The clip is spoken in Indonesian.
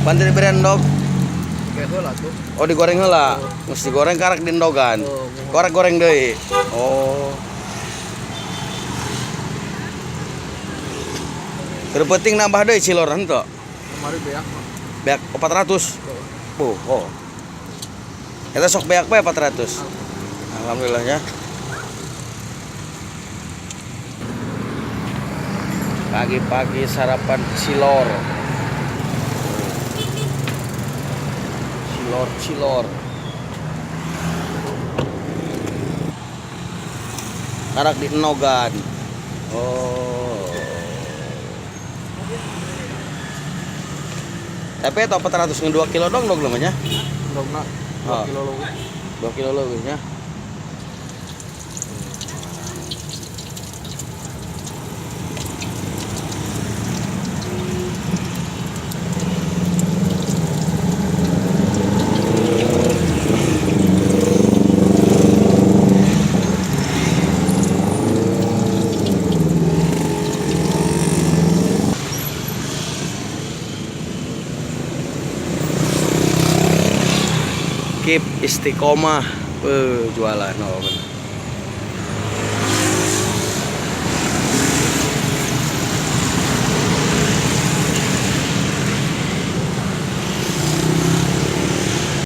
Bantu diberian dog. Kayak heula tuh. Oh digoreng heula. Mesti goreng karak di endogan. Korek goreng deui. Oh. Terus penting nambah deui cilor henteu. Kemarin beak mah. Beak 400. Oh. Kita sok beak bae 400. Alhamdulillah ya. Pagi-pagi sarapan cilor. Cilor. Karak di enogan. Oh. Tapi itu 400 nge 2 kilo dong namanya. Dogna 2 kilo lebih. 2 kilo lebih ya. Keep istiqomah jualan.